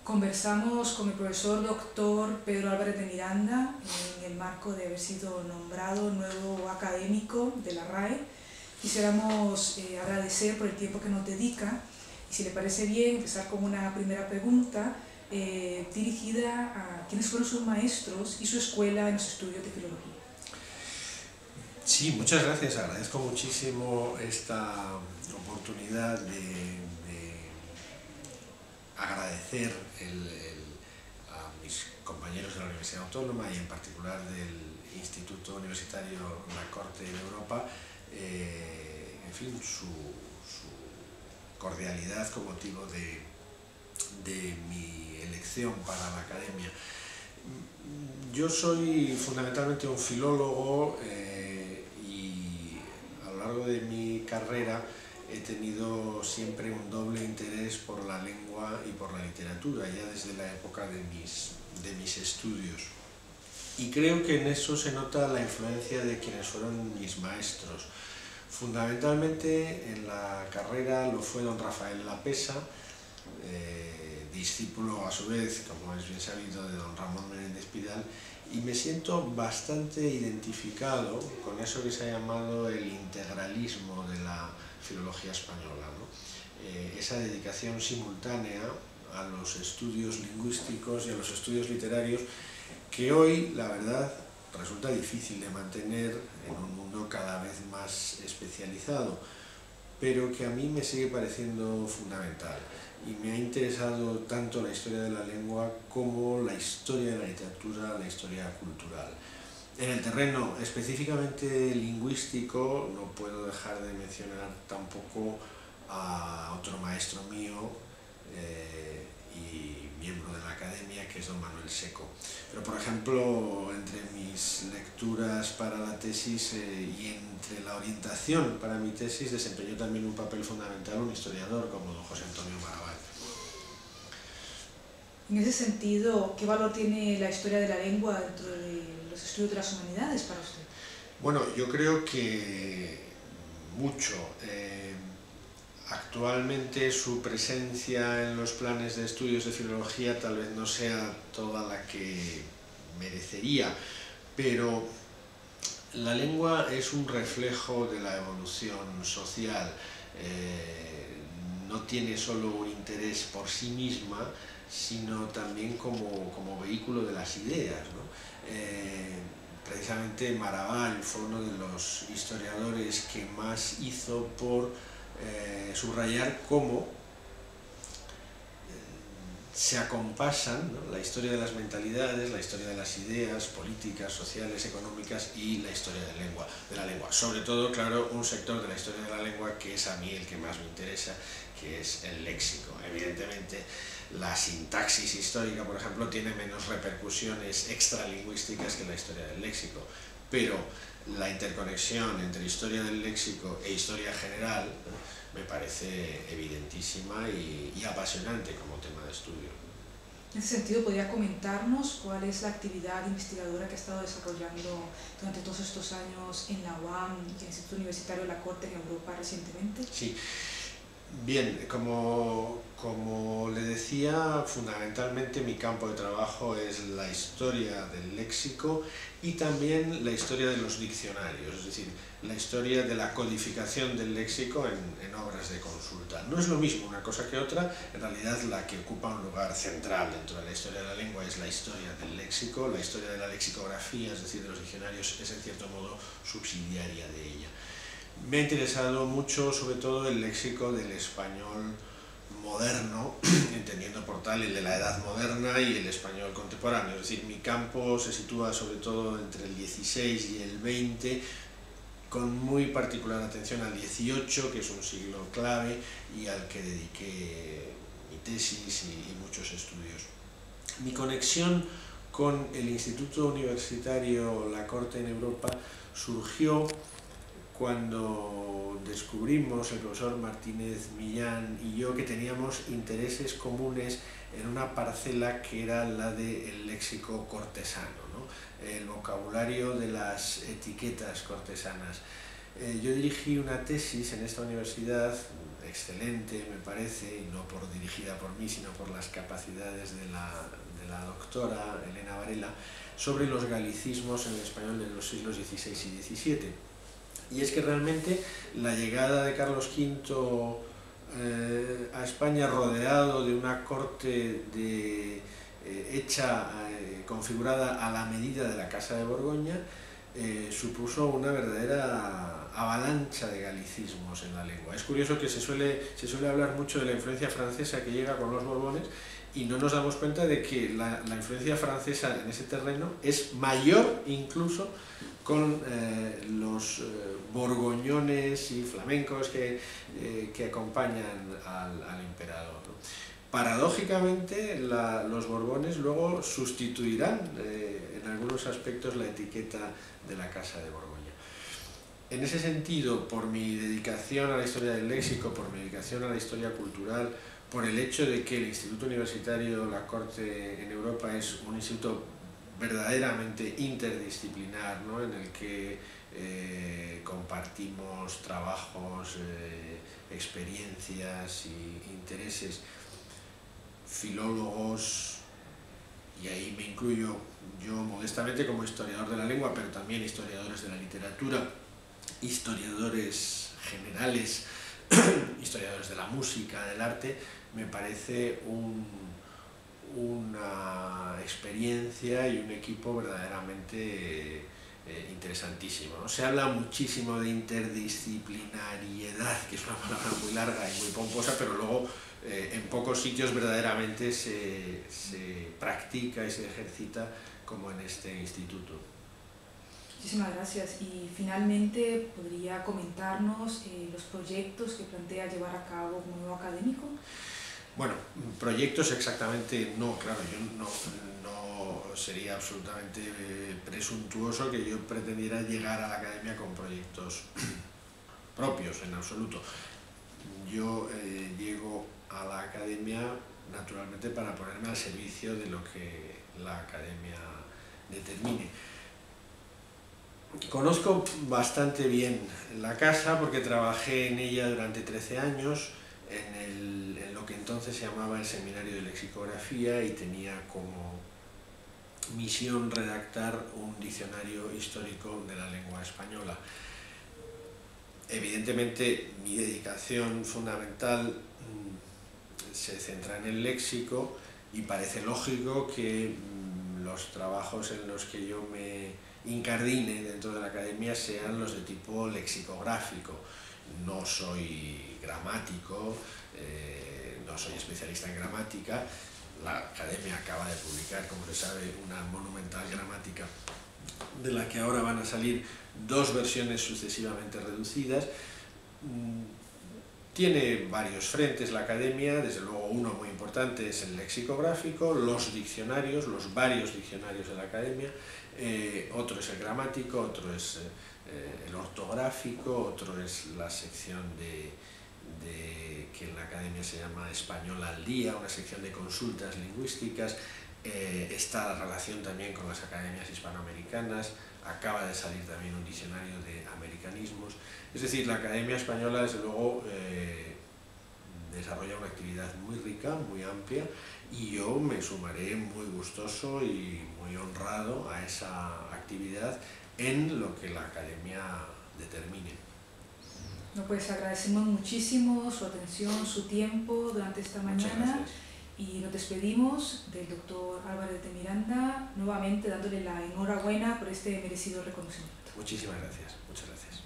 Conversamos con el profesor doctor Pedro Álvarez de Miranda en el marco de haber sido nombrado nuevo académico de la RAE. Quisiéramos agradecer por el tiempo que nos dedica y, si le parece bien, empezar con una primera pregunta dirigida a quiénes fueron sus maestros y su escuela en los estudios de filología. Sí, muchas gracias. Agradezco muchísimo esta oportunidad de agradecer a mis compañeros de la Universidad Autónoma y en particular del Instituto Universitario La Corte de Europa, en fin, su cordialidad con motivo de mi elección para la academia. Yo soy fundamentalmente un filólogo y a lo largo de mi carrera he tenido siempre un doble interés por la lengua y por la literatura, ya desde la época de mis estudios. Y creo que en eso se nota la influencia de quienes fueron mis maestros. Fundamentalmente en la carrera lo fue don Rafael Lapesa, discípulo a su vez, como es bien sabido, de don Ramón Menéndez Pidal, y me siento bastante identificado con eso que se ha llamado el integralismo de la filología española, ¿no? Esa dedicación simultánea a los estudios lingüísticos y a los estudios literarios que hoy, la verdad, resulta difícil de mantener en un mundo cada vez más especializado, pero que a mí me sigue pareciendo fundamental. Y me ha interesado tanto la historia de la lengua como la historia de la literatura, la historia cultural. En el terreno específicamente lingüístico no puedo dejar de mencionar tampoco a otro maestro mío y miembro de la academia, que es don Manuel Seco. Pero, por ejemplo, entre mis lecturas para la tesis y entre la orientación para mi tesis desempeñó también un papel fundamental un historiador como don José Antonio Marabal. En ese sentido, ¿qué valor tiene la historia de la lengua dentro de los estudios de las humanidades para usted? Bueno, yo creo que mucho. Actualmente su presencia en los planes de estudios de filología tal vez no sea toda la que merecería, pero la lengua es un reflejo de la evolución social. No tiene solo un interés por sí misma, sino también como vehículo de las ideas, ¿no? Precisamente Marabal fue uno de los historiadores que más hizo por subrayar cómo se acompasan, ¿no?, la historia de las mentalidades, la historia de las ideas políticas, sociales, económicas y la historia de la lengua. Sobre todo, claro, un sector de la historia de la lengua que es a mí el que más me interesa, que es el léxico. Evidentemente, la sintaxis histórica, por ejemplo, tiene menos repercusiones extralingüísticas que la historia del léxico, pero la interconexión entre historia del léxico e historia general me parece evidentísima y apasionante como tema de estudio. En ese sentido, ¿podría comentarnos cuál es la actividad investigadora que ha estado desarrollando durante todos estos años en la UAM y el Instituto Universitario de la Corte en Europa recientemente? Sí. Bien, como le decía, fundamentalmente mi campo de trabajo es la historia del léxico y también la historia de los diccionarios, es decir, la historia de la codificación del léxico en obras de consulta. No es lo mismo una cosa que otra, en realidad la que ocupa un lugar central dentro de la historia de la lengua es la historia del léxico, la historia de la lexicografía, es decir, de los diccionarios, es en cierto modo subsidiaria de ella. Me ha interesado mucho, sobre todo, el léxico del español moderno, entendiendo por tal el de la Edad Moderna y el español contemporáneo. Es decir, mi campo se sitúa sobre todo entre el 16 y el 20, con muy particular atención al 18, que es un siglo clave y al que dediqué mi tesis y muchos estudios. Mi conexión con el Instituto Universitario La Corte en Europa surgió cuando descubrimos, el profesor Martínez Millán y yo, que teníamos intereses comunes en una parcela que era la del léxico cortesano, ¿no?, el vocabulario de las etiquetas cortesanas. Yo dirigí una tesis en esta universidad excelente, me parece, y no dirigida por mí, sino por las capacidades de la doctora Elena Varela, sobre los galicismos en el español de los siglos XVI y XVII. Y es que realmente la llegada de Carlos V a España, rodeado de una corte configurada a la medida de la Casa de Borgoña, supuso una verdadera avalancha de galicismos en la lengua. Es curioso que se suele hablar mucho de la influencia francesa que llega con los Borbones, y no nos damos cuenta de que la influencia francesa en ese terreno es mayor incluso con los borgoñones y flamencos que acompañan al emperador, ¿no? Paradójicamente, los Borbones luego sustituirán en algunos aspectos la etiqueta de la Casa de Borgoña. En ese sentido, por mi dedicación a la historia del léxico, por mi dedicación a la historia cultural, por el hecho de que el Instituto Universitario La Corte en Europa es un instituto verdaderamente interdisciplinar, ¿no?, en el que compartimos trabajos, experiencias y intereses, filólogos, y ahí me incluyo yo modestamente como historiador de la lengua, pero también historiadores de la literatura, historiadores generales, historiadores de la música, del arte, me parece una experiencia y un equipo verdaderamente interesantísimo, ¿no? Se habla muchísimo de interdisciplinariedad, que es una palabra muy larga y muy pomposa, pero luego en pocos sitios verdaderamente se practica y se ejercita como en este instituto. Muchísimas gracias. Y finalmente, ¿podría comentarnos los proyectos que plantea llevar a cabo como nuevo académico? Bueno, proyectos exactamente no, claro, yo no sería absolutamente presuntuoso que yo pretendiera llegar a la academia con proyectos propios, en absoluto. Yo llego a la academia naturalmente para ponerme al servicio de lo que la academia determine. Conozco bastante bien la casa porque trabajé en ella durante 13 años, en lo que entonces se llamaba el Seminario de Lexicografía, y tenía como misión redactar un diccionario histórico de la lengua española. Evidentemente, mi dedicación fundamental se centra en el léxico, y parece lógico que los trabajos en los que yo me incardine dentro de la academia sean los de tipo lexicográfico. No soy gramático, no soy especialista en gramática. La academia acaba de publicar, como se sabe, una monumental gramática de la que ahora van a salir 2 versiones sucesivamente reducidas. Tiene varios frentes la academia, desde luego uno muy importante es el lexicográfico, los diccionarios, los varios diccionarios de la academia, otro es el gramático, otro es el ortográfico, otro es la sección que en la academia se llama Español al Día, una sección de consultas lingüísticas. Está la relación también con las academias hispanoamericanas, acaba de salir también un diccionario de americanismos. Es decir, la Academia Española, desde luego, desarrolla una actividad muy rica, muy amplia, y yo me sumaré muy gustoso y muy honrado a esa actividad en lo que la Academia determine. No, pues agradecemos muchísimo su atención, su tiempo durante esta mañana, y nos despedimos del doctor Álvarez de Miranda, nuevamente dándole la enhorabuena por este merecido reconocimiento. Muchísimas gracias, muchas gracias.